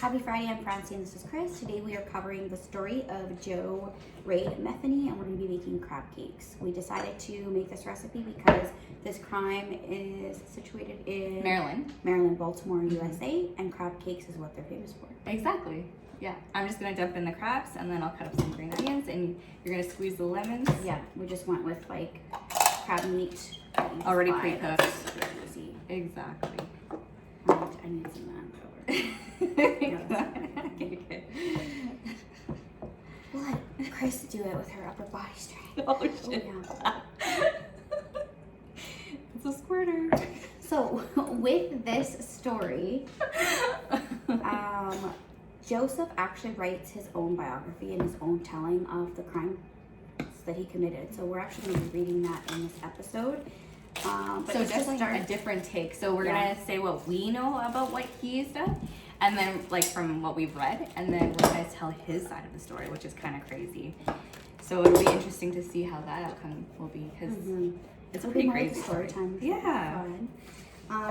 Happy Friday, I'm Francie and this is Chris. Today we are covering the story of Joe Ray Metheny and we're going to be making crab cakes. We decided to make this recipe because this crime is situated in Maryland, Baltimore, USA, and crab cakes is what they're famous for. Exactly. Yeah, I'm just going to dump in the crabs and then I'll cut up some green onions and you're going to squeeze the lemons. Yeah, we just went with like crab meat. Already pre-cooked. Easy. Exactly. I need some Okay. We'll let Chris do it with her upper body strength. Oh shit. Yeah. It's a squirter. So with this story, Joseph actually writes his own biography and his own telling of the crimes that he committed. So we're actually going to be reading that in this episode. But so definitely a different take. So we're gonna say what we know about what he's done, and then like from what we've read, and then we're gonna tell his side of the story, which is kind of crazy. So it'll be interesting to see how that outcome will be, because it's a pretty crazy story time. Yeah.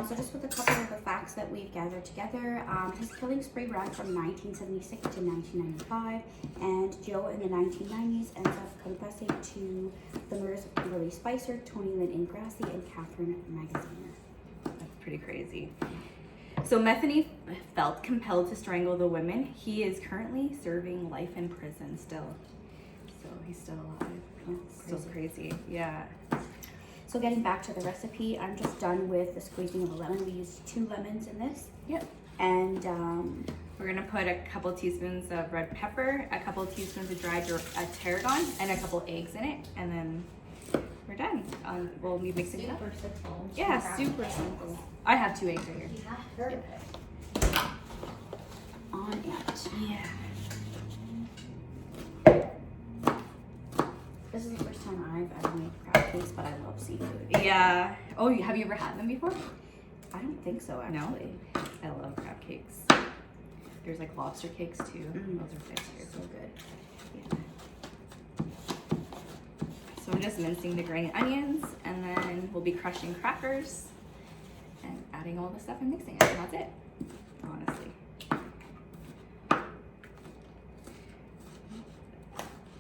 So just with a couple of the facts that we've gathered together, his killing spree ran from 1976 to 1995, and Joe in the 1990s ends up confessing to the murders of Kimberly Spicer, Tony Lynn Ingrassi, and Catherine Magaziner. That's pretty crazy. So Metheny felt compelled to strangle the women. He is currently serving life in prison still. So he's still alive. Oh, still crazy. Yeah. So getting back to the recipe, I'm just done with the squeezing of a lemon. We used 2 lemons in this. Yep. And we're gonna put a couple teaspoons of red pepper, a couple teaspoons of dried tarragon, and a couple eggs in it, and then we're done. We'll be mixing it up. Super simple. Yeah, super simple. I have 2 eggs right here. Yeah, perfect. On it. Yeah. This is the first time I've ever made crab cakes, but I love seafood. Yeah. Oh, have you ever had them before? I don't think so, actually. No? I love crab cakes. There's like lobster cakes too. Those are good too. So good. Yeah. So I'm just mincing the green onions, and then we'll be crushing crackers and adding all the stuff and mixing it. And that's it, honestly.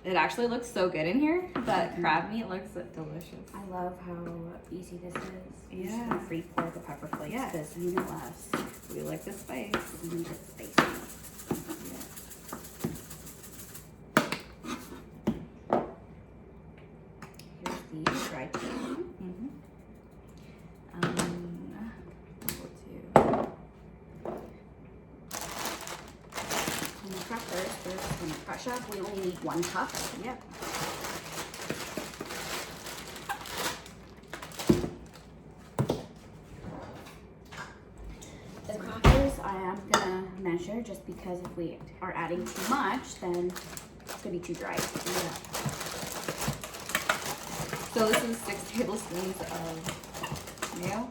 It actually looks so good in here. That crab meat looks delicious. I love how easy this is. Yeah. Just gonna free pour the pepper flakes because you know us. We like the spice. We need it spicy. Here's the dried chicken. We'll do. And the crackers, we're just gonna crush up. We only need 1 cup. Yep. The crackers I am gonna measure just because if we are adding too much, then it's gonna be too dry. Yeah. So this is 6 tablespoons of mayo.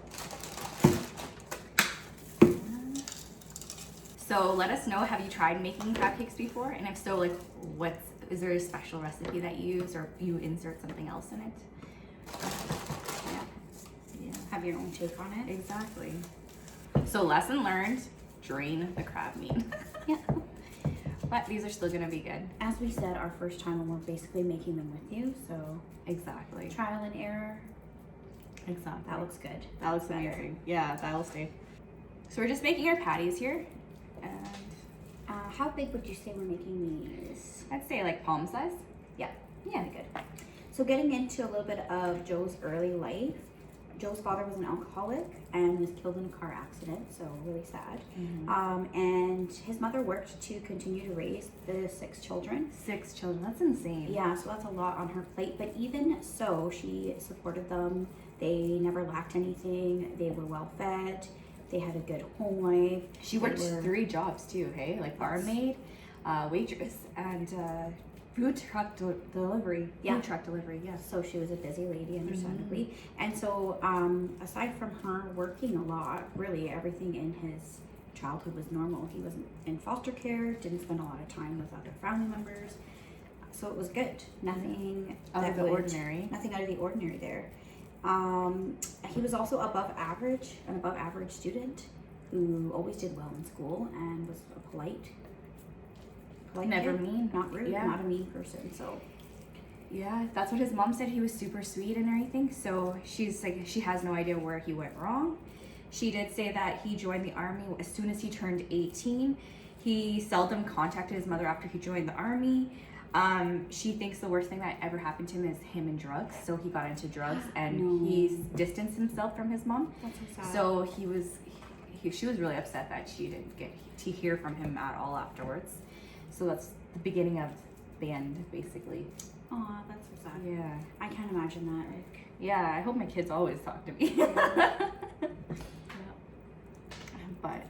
So let us know, have you tried making crab cakes before? And if so, like, is there a special recipe that you use, or you insert something else in it? Yeah. Have your own take on it. Exactly. So lesson learned, drain the crab meat. Yeah. But these are still gonna be good. As we said, our first time and we're basically making them with you, so Exactly. trial and error. Exactly. That looks good. That looks amazing. Yeah, that'll stay. So we're just making our patties here. And how big would you say we're making these? I'd say like palm size. Yeah, good. So getting into a little bit of Joe's early life. Joe's father was an alcoholic and was killed in a car accident, so really sad. And his mother worked to continue to raise the 6 children. 6 children, that's insane. Yeah, so that's a lot on her plate, but even so, she supported them. They never lacked anything. They were well fed. They had a good home life. She worked 3 jobs too, hey? Like barmaid, waitress, and food truck delivery. Yeah. Food truck delivery, yes. So she was a busy lady, understandably. And so aside from her working a lot, really everything in his childhood was normal. He wasn't in foster care, didn't spend a lot of time with other family members. So it was good. Nothing out of the ordinary. Nothing out of the ordinary there. He was also an above average student. who always did well in school and was a polite Never kid. mean. Not rude, Yeah. not a mean person. So Yeah, that's what his mom said. He was super sweet and everything. So she's like, she has no idea where he went wrong. She did say that he joined the army as soon as he turned 18. He seldom contacted his mother after he joined the army. She thinks the worst thing that ever happened to him is him and drugs. So he got into drugs and No. he's distanced himself from his mom. that's so sad. So she was really upset that she didn't get to hear from him at all afterwards. So that's the beginning of the end, basically. Aw, that's so sad. Yeah. I can't imagine that. Like, Yeah, I hope my kids always talk to me. But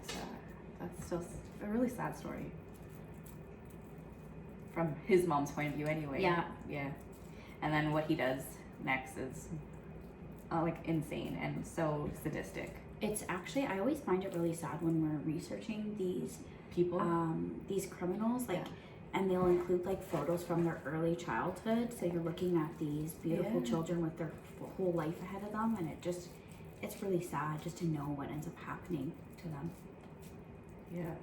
that's still a really sad story. From his mom's point of view anyway. Yeah. Yeah. And then what he does next is like insane and so sadistic. it's actually, I always find it really sad when we're researching these People. these criminals, like, Yeah. and they'll include like photos from their early childhood. So you're looking at these beautiful Yeah. children with their whole life ahead of them, and it's really sad just to know what ends up happening to them. Yeah.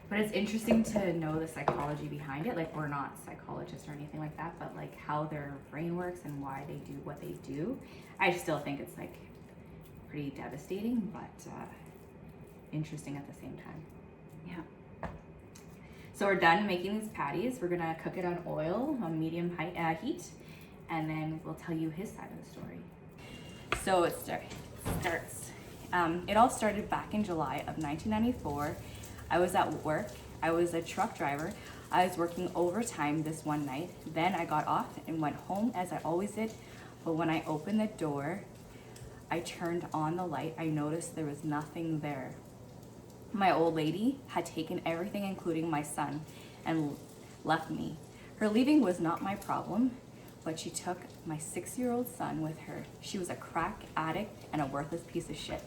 But it's interesting to know the psychology behind it. Like, we're not psychologists or anything like that, but like how their brain works and why they do what they do. I still think it's like pretty devastating, but interesting at the same time. Yeah. So we're done making these patties. We're gonna cook it on oil on medium heat, and then we'll tell you his side of the story. So it starts. It all started back in July of 1994. I was at work. I was a truck driver. I was working overtime this one night. Then I got off and went home as I always did. But when I opened the door, I turned on the light. I noticed there was nothing there. My old lady had taken everything, including my son, and left me. Her leaving was not my problem, but she took my 6-year-old son with her. She was a crack addict and a worthless piece of shit.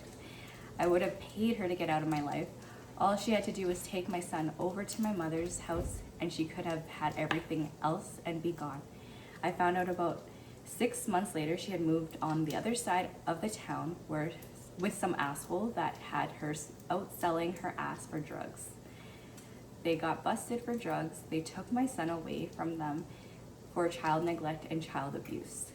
I would have paid her to get out of my life. All she had to do was take my son over to my mother's house, and she could have had everything else and be gone. I found out about 6 months later she had moved on the other side of the town with some asshole that had her out selling her ass for drugs. They got busted for drugs. They took my son away from them for child neglect and child abuse.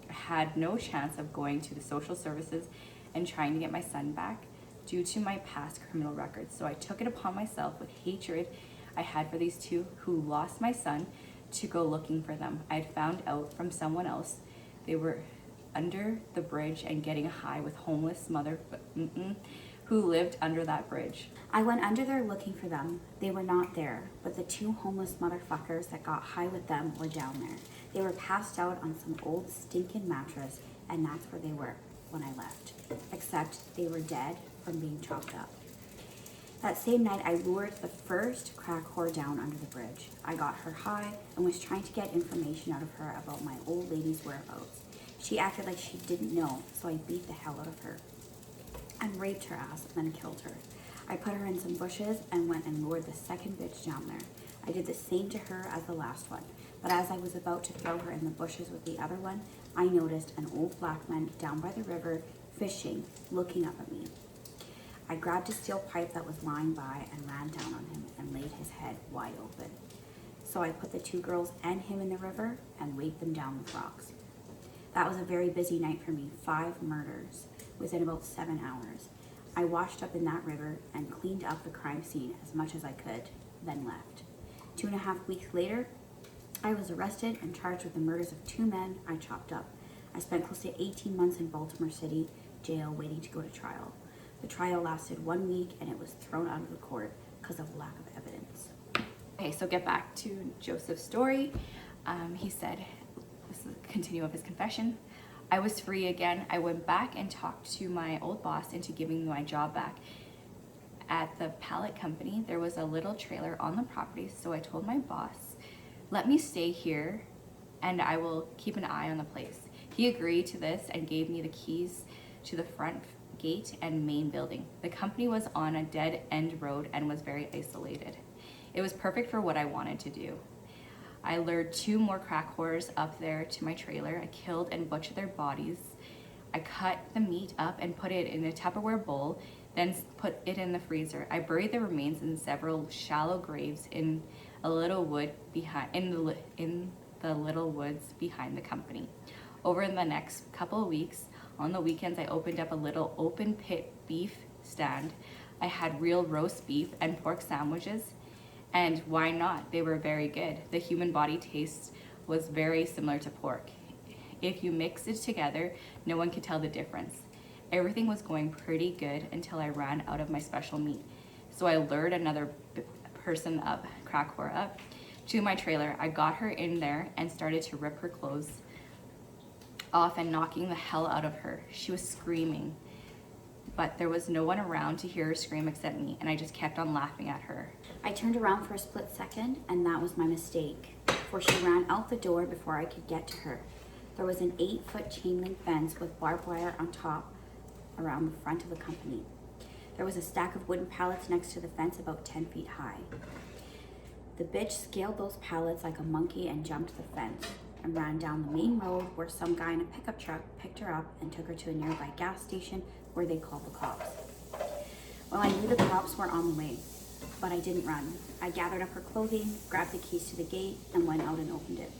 I had no chance of going to the social services and trying to get my son back due to my past criminal records. So I took it upon myself with hatred I had for these two who lost my son to go looking for them. I had found out from someone else they were under the bridge and getting high with homeless mother who lived under that bridge. I went under there looking for them. They were not there, but the two homeless motherfuckers that got high with them were down there. They were passed out on some old stinking mattress, and that's where they were when I left. Except they were dead from being chopped up. That same night, I lured the first crack whore down under the bridge. I got her high and was trying to get information out of her about my old lady's whereabouts. She acted like she didn't know, so I beat the hell out of her and raped her ass and then killed her. I put her in some bushes and went and lured the second bitch down there. I did the same to her as the last one, but as I was about to throw her in the bushes with the other one, I noticed an old black man down by the river fishing, looking up at me. I grabbed a steel pipe that was lying by and ran down on him and laid his head wide open. So I put the two girls and him in the river and weighed them down with rocks. That was a very busy night for me, 5 murders within about 7 hours. I washed up in that river and cleaned up the crime scene as much as I could, then left. 2.5 weeks later, I was arrested and charged with the murders of 2 men I chopped up. I spent close to 18 months in Baltimore City jail waiting to go to trial. The trial lasted 1 week and it was thrown out of the court because of lack of evidence. Okay, so get back to Joseph's story. He said, this is a continue of his confession. I was free again. I went back and talked to my old boss into giving me my job back. At the pallet company, there was a little trailer on the property, so I told my boss, let me stay here and I will keep an eye on the place. He agreed to this and gave me the keys to the front gate and main building. The company was on a dead end road and was very isolated. It was perfect for what I wanted to do. I lured 2 more crack whores up there to my trailer. I killed and butchered their bodies. I cut the meat up and put it in a Tupperware bowl. then put it in the freezer. I buried the remains in several shallow graves in a little wood behind in the little woods behind the company. Over the next couple of weeks, on the weekends, I opened up a little open pit beef stand. I had real roast beef and pork sandwiches, and why not? They were very good. The human body taste was very similar to pork. If you mix it together, no one could tell the difference. Everything was going pretty good until I ran out of my special meat. So I lured another person up, crack whore up, to my trailer. I got her in there and started to rip her clothes off and knocking the hell out of her. She was screaming, but there was no one around to hear her scream except me, and I just kept on laughing at her. I turned around for a split second, and that was my mistake, for she ran out the door before I could get to her. There was an 8-foot chain link fence with barbed wire on top around the front of the company. There was a stack of wooden pallets next to the fence about 10 feet high. The bitch scaled those pallets like a monkey and jumped the fence and ran down the main road, where some guy in a pickup truck picked her up and took her to a nearby gas station where they called the cops. Well, I knew the cops were on the way, but I didn't run. I gathered up her clothing, grabbed the keys to the gate, and went out and opened it.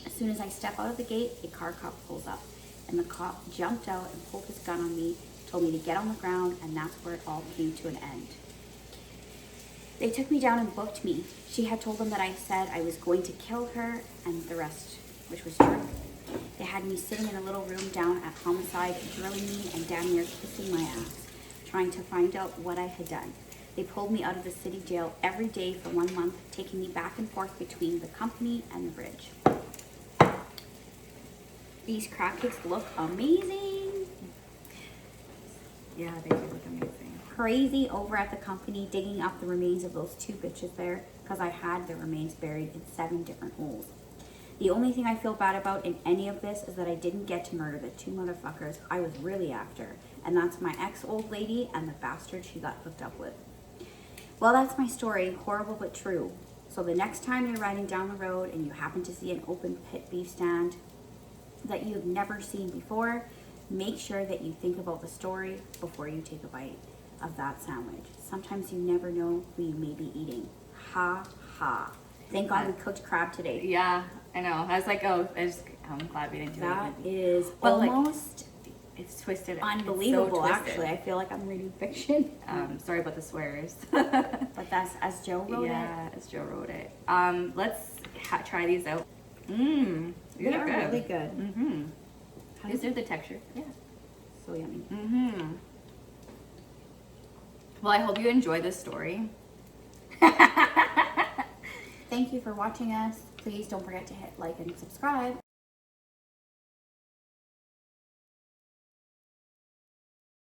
As soon as I step out of the gate, a car cop pulls up, and the cop jumped out and pulled his gun on me, told me to get on the ground, and that's where it all came to an end. They took me down and booked me. She had told them that I said I was going to kill her, and the rest, which was true. They had me sitting in a little room down at homicide, drilling me and damn near kissing my ass, trying to find out what I had done. They pulled me out of the city jail every day for 1 month, taking me back and forth between the company and the bridge. These crab cakes look amazing. Yeah, they do look amazing. Crazy over at the company digging up the remains of those 2 bitches there, because I had the remains buried in 7 different holes. The only thing I feel bad about in any of this is that I didn't get to murder the 2 motherfuckers I was really after, and that's my ex-old lady and the bastard she got hooked up with. Well, that's my story, horrible but true. So the next time you're riding down the road and you happen to see an open pit beef stand that you've never seen before, make sure that you think about the story before you take a bite of that sandwich. Sometimes you never know who you may be eating. Ha ha. Thank God we cooked crab today. Yeah, I know. I was like, oh, I'm glad we didn't do That it. is But almost it's twisted. unbelievable, It's so twisted. actually. I feel like I'm reading fiction. Sorry about the swears. But that's as Joe wrote it. Yeah, as Joe wrote it. Let's try these out. These They're are good. really good. Mm-hmm. Is there the texture? Yeah. So yummy. Mm-hmm. Well, I hope you enjoy this story. Thank you for watching us. Please don't forget to hit like and subscribe.